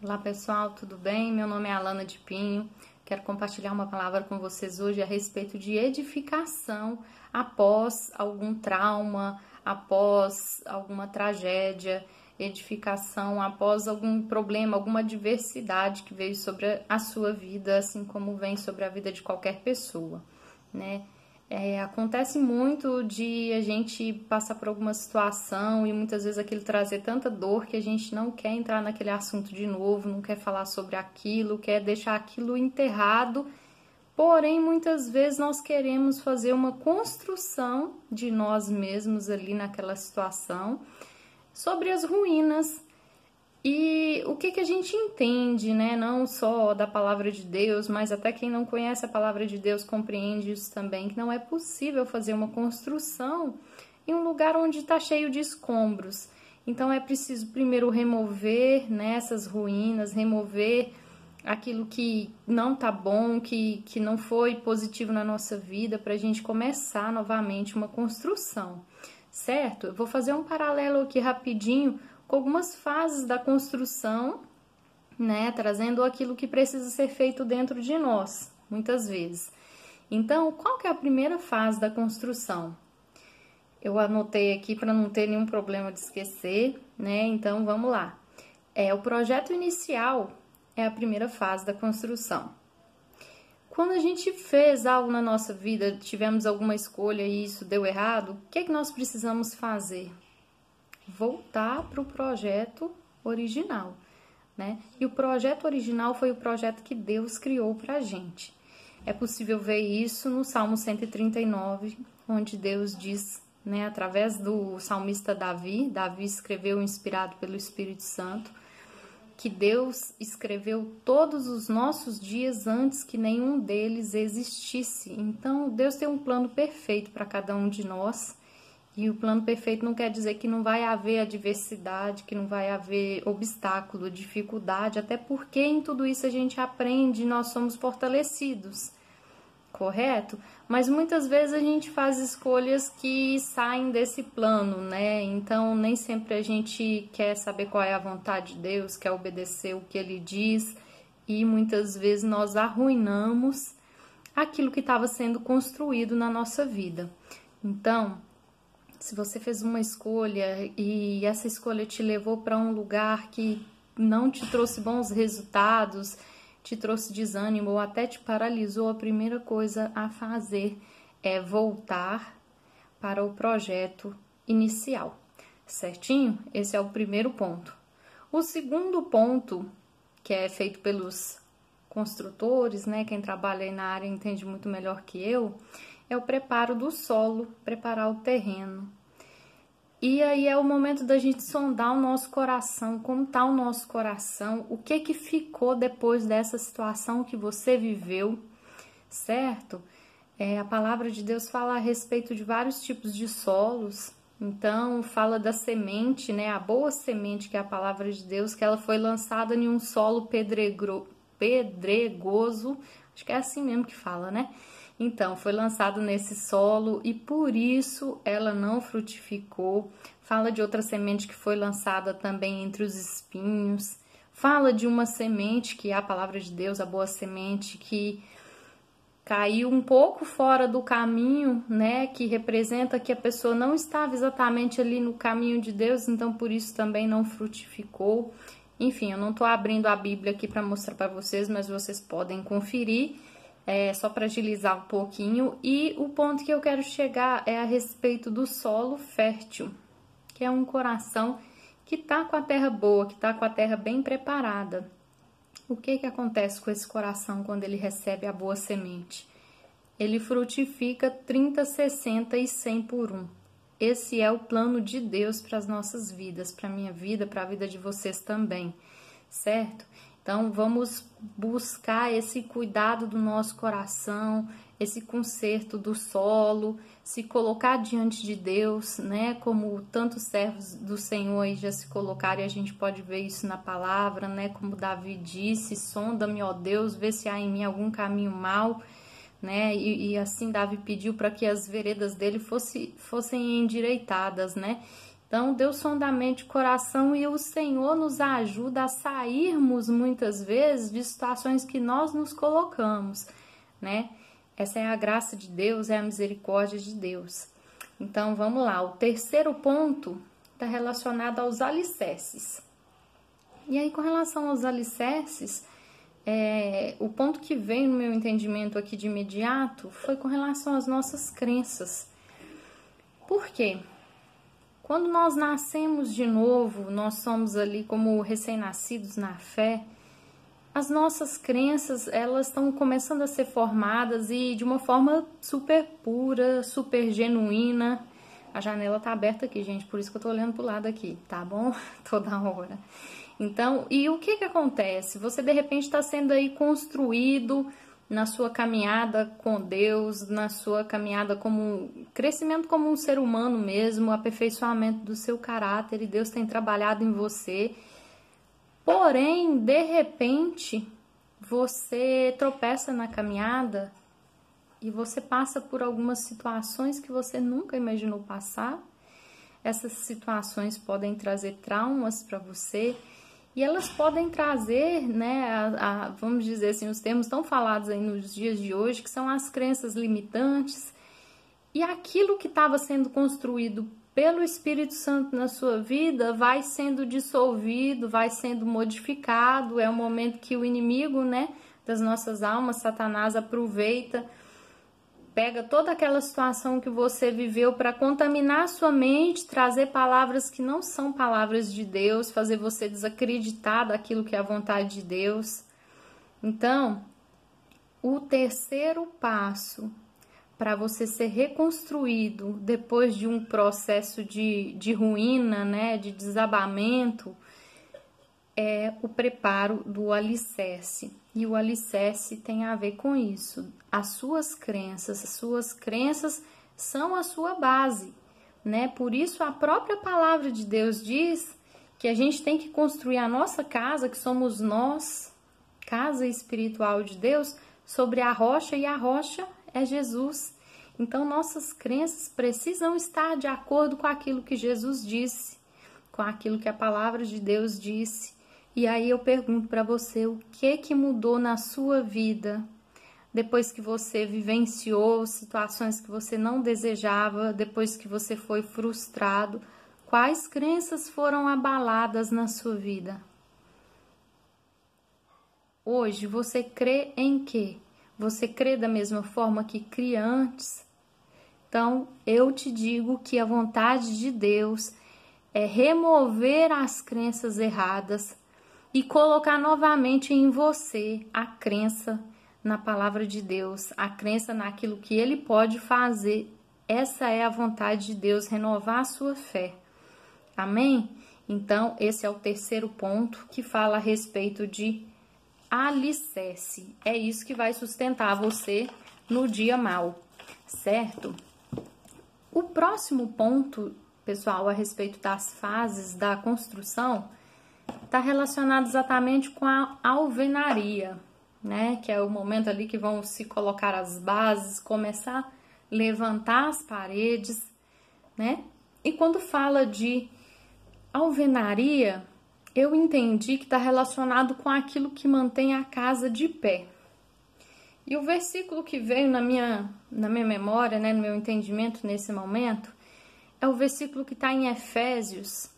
Olá pessoal, tudo bem? Meu nome é Alana de Pinho. Quero compartilhar uma palavra com vocês hoje a respeito de edificação após algum trauma, após alguma tragédia, edificação após algum problema, alguma adversidade que veio sobre a sua vida, assim como vem sobre a vida de qualquer pessoa, né? Acontece muito de a gente passar por alguma situação e muitas vezes aquilo trazer tanta dor que a gente não quer entrar naquele assunto de novo, não quer falar sobre aquilo, quer deixar aquilo enterrado. Porém, muitas vezes nós queremos fazer uma construção de nós mesmos ali naquela situação sobre as ruínas. E o que a gente entende, né? Não só da palavra de Deus, mas até quem não conhece a palavra de Deus compreende isso também, que não é possível fazer uma construção em um lugar onde está cheio de escombros. Então é preciso primeiro remover, né, essas ruínas, remover aquilo que não tá bom, que não foi positivo na nossa vida, para a gente começar novamente uma construção, certo? Eu vou fazer um paralelo aqui rapidinho com algumas fases da construção, né, trazendo aquilo que precisa ser feito dentro de nós, muitas vezes. Então, qual que é a primeira fase da construção? Eu anotei aqui para não ter nenhum problema de esquecer, né? Então, vamos lá. O projeto inicial é a primeira fase da construção. Quando a gente fez algo na nossa vida, tivemos alguma escolha e isso deu errado, o que é que nós precisamos fazer? Voltar para o projeto original, né? E o projeto original foi o projeto que Deus criou para a gente. É possível ver isso no Salmo 139, onde Deus diz, né, através do salmista Davi escreveu inspirado pelo Espírito Santo, que Deus escreveu todos os nossos dias antes que nenhum deles existisse. Então, Deus tem um plano perfeito para cada um de nós. E o plano perfeito não quer dizer que não vai haver adversidade, que não vai haver obstáculo, dificuldade, até porque em tudo isso a gente aprende, nós somos fortalecidos, correto? Mas muitas vezes a gente faz escolhas que saem desse plano, né? Então nem sempre a gente quer saber qual é a vontade de Deus, quer obedecer o que Ele diz, e muitas vezes nós arruinamos aquilo que estava sendo construído na nossa vida. Então, se você fez uma escolha e essa escolha te levou para um lugar que não te trouxe bons resultados, te trouxe desânimo ou até te paralisou, a primeira coisa a fazer é voltar para o projeto inicial, certinho? Esse é o primeiro ponto. O segundo ponto, que é feito pelos construtores, né? Quem trabalha aí na área entende muito melhor que eu, é o preparo do solo, preparar o terreno. E aí é o momento da gente sondar o nosso coração, como está o nosso coração, o que ficou depois dessa situação que você viveu, certo? A palavra de Deus fala a respeito de vários tipos de solos, então fala da semente, né? A boa semente, que é a palavra de Deus, que ela foi lançada em um solo pedregoso, acho que é assim mesmo que fala, né? Então, foi lançado nesse solo e por isso ela não frutificou. Fala de outra semente que foi lançada também entre os espinhos. Fala de uma semente que é a palavra de Deus, a boa semente, que caiu um pouco fora do caminho, né? Que representa que a pessoa não estava exatamente ali no caminho de Deus, então por isso também não frutificou. Enfim, eu não estou abrindo a Bíblia aqui para mostrar para vocês, mas vocês podem conferir. Só para agilizar um pouquinho. E o ponto que eu quero chegar é a respeito do solo fértil, que é um coração que está com a terra boa, que está com a terra bem preparada. O que acontece com esse coração quando ele recebe a boa semente? Ele frutifica 30, 60 e 100 por 1. Esse é o plano de Deus para as nossas vidas, para a minha vida, para a vida de vocês também, certo? Então, vamos buscar esse cuidado do nosso coração, esse conserto do solo, se colocar diante de Deus, né? Como tantos servos do Senhor aí já se colocaram, e a gente pode ver isso na palavra, né? Como Davi disse, sonda-me, ó Deus, vê se há em mim algum caminho mau, né? E assim Davi pediu para que as veredas dele fossem endireitadas, né? Então, Deus sonda a mente e o coração e o Senhor nos ajuda a sairmos muitas vezes de situações que nós nos colocamos, né? Essa é a graça de Deus, é a misericórdia de Deus. Então, vamos lá. O terceiro ponto está relacionado aos alicerces. E aí, com relação aos alicerces, o ponto que veio no meu entendimento aqui de imediato foi com relação às nossas crenças. Por quê? Quando nós nascemos de novo, nós somos ali como recém-nascidos na fé, as nossas crenças, elas estão começando a ser formadas e de uma forma super pura, super genuína. A janela tá aberta aqui, gente, por isso que eu tô olhando pro lado aqui, tá bom? Toda hora. Então, e o que acontece? Você, de repente, está sendo aí construído na sua caminhada com Deus, na sua caminhada como crescimento como um ser humano mesmo, aperfeiçoamento do seu caráter, e Deus tem trabalhado em você. Porém, de repente, você tropeça na caminhada e você passa por algumas situações que você nunca imaginou passar. Essas situações podem trazer traumas para você. E elas podem trazer, né, vamos dizer assim, os termos tão falados aí nos dias de hoje, que são as crenças limitantes. E aquilo que estava sendo construído pelo Espírito Santo na sua vida vai sendo dissolvido, vai sendo modificado. É o momento que o inimigo, né, das nossas almas, Satanás, aproveita, pega toda aquela situação que você viveu para contaminar a sua mente, trazer palavras que não são palavras de Deus, fazer você desacreditar daquilo que é a vontade de Deus. Então, o terceiro passo para você ser reconstruído depois de um processo de ruína, né, de desabamento, é o preparo do alicerce. E o alicerce tem a ver com isso. As suas crenças são a sua base, né? Por isso a própria palavra de Deus diz que a gente tem que construir a nossa casa, que somos nós, casa espiritual de Deus, sobre a rocha, e a rocha é Jesus. Então nossas crenças precisam estar de acordo com aquilo que Jesus disse, com aquilo que a palavra de Deus disse. E aí eu pergunto para você, o que mudou na sua vida depois que você vivenciou situações que você não desejava, depois que você foi frustrado? Quais crenças foram abaladas na sua vida? Hoje você crê em quê? Você crê da mesma forma que cria antes? Então eu te digo que a vontade de Deus é remover as crenças erradas e colocar novamente em você a crença na palavra de Deus, a crença naquilo que Ele pode fazer. Essa é a vontade de Deus, renovar a sua fé. Amém? Então, esse é o terceiro ponto que fala a respeito de alicerce. É isso que vai sustentar você no dia mau, certo? O próximo ponto, pessoal, a respeito das fases da construção, está relacionado exatamente com a alvenaria, né? Que é o momento ali que vão se colocar as bases, começar a levantar as paredes, né? E quando fala de alvenaria, eu entendi que está relacionado com aquilo que mantém a casa de pé. E o versículo que veio na minha memória, né, no meu entendimento nesse momento, é o versículo que está em Efésios,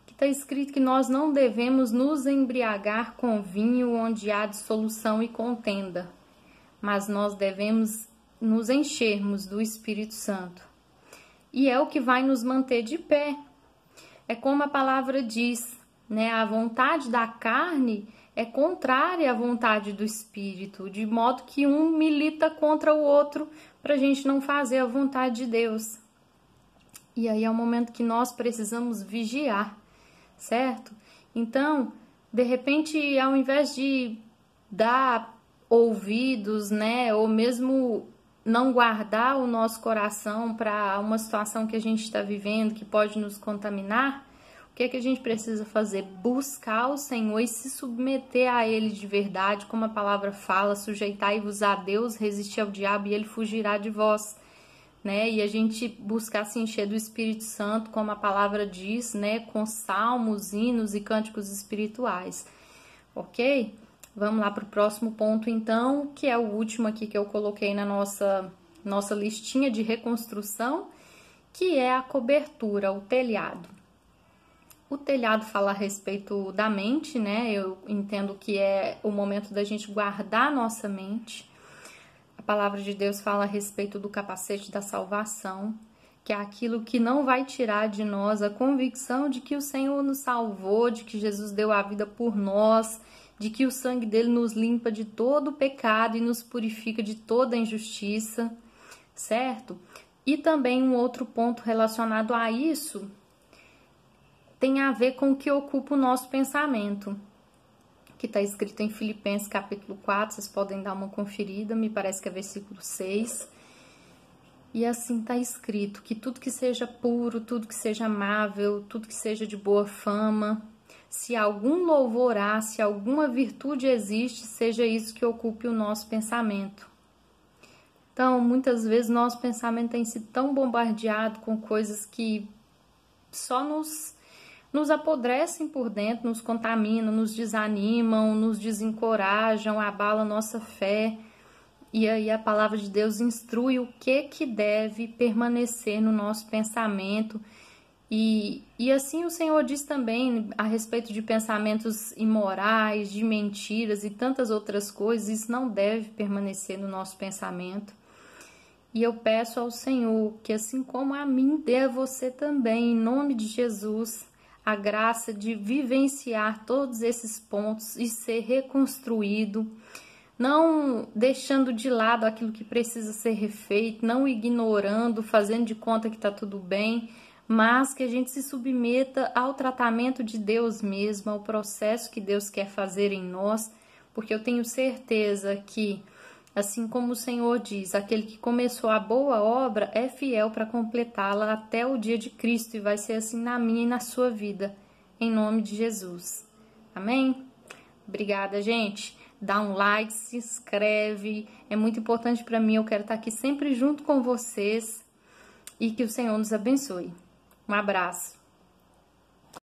está escrito que nós não devemos nos embriagar com vinho onde há dissolução e contenda, mas nós devemos nos enchermos do Espírito Santo. E é o que vai nos manter de pé. É como a palavra diz, né? A vontade da carne é contrária à vontade do Espírito, de modo que um milita contra o outro para a gente não fazer a vontade de Deus. E aí é o momento que nós precisamos vigiar, certo? Então, de repente, ao invés de dar ouvidos, né, ou mesmo não guardar o nosso coração para uma situação que a gente está vivendo que pode nos contaminar, o que é que a gente precisa fazer? Buscar o Senhor e se submeter a Ele de verdade, como a palavra fala, sujeitai-vos a Deus, resistir ao diabo e Ele fugirá de vós, né? E a gente buscar se encher do Espírito Santo, como a palavra diz, né? Com salmos, hinos e cânticos espirituais, ok? Vamos lá para o próximo ponto, então, que é o último aqui que eu coloquei na nossa listinha de reconstrução, que é a cobertura, o telhado. O telhado fala a respeito da mente, né? Eu entendo que é o momento da gente guardar a nossa mente. A palavra de Deus fala a respeito do capacete da salvação, que é aquilo que não vai tirar de nós a convicção de que o Senhor nos salvou, de que Jesus deu a vida por nós, de que o sangue dele nos limpa de todo o pecado e nos purifica de toda injustiça, certo? E também um outro ponto relacionado a isso tem a ver com o que ocupa o nosso pensamento, que está escrito em Filipenses capítulo 4, vocês podem dar uma conferida, me parece que é versículo 6. E assim está escrito, que tudo que seja puro, tudo que seja amável, tudo que seja de boa fama, se algum louvor há, se alguma virtude existe, seja isso que ocupe o nosso pensamento. Então, muitas vezes, nosso pensamento tem sido tão bombardeado com coisas que só nos apodrecem por dentro, nos contaminam, nos desanimam, nos desencorajam, abalam nossa fé. E aí a palavra de Deus instrui o que deve permanecer no nosso pensamento. E assim o Senhor diz também a respeito de pensamentos imorais, de mentiras e tantas outras coisas, isso não deve permanecer no nosso pensamento. E eu peço ao Senhor que, assim como a mim, dê a você também, em nome de Jesus, a graça de vivenciar todos esses pontos e ser reconstruído, não deixando de lado aquilo que precisa ser refeito, não ignorando, fazendo de conta que está tudo bem, mas que a gente se submeta ao tratamento de Deus mesmo, ao processo que Deus quer fazer em nós, porque eu tenho certeza que, assim como o Senhor diz, aquele que começou a boa obra é fiel para completá-la até o dia de Cristo, e vai ser assim na minha e na sua vida, em nome de Jesus. Amém? Obrigada, gente. Dá um like, se inscreve, é muito importante para mim, eu quero estar aqui sempre junto com vocês e que o Senhor nos abençoe. Um abraço.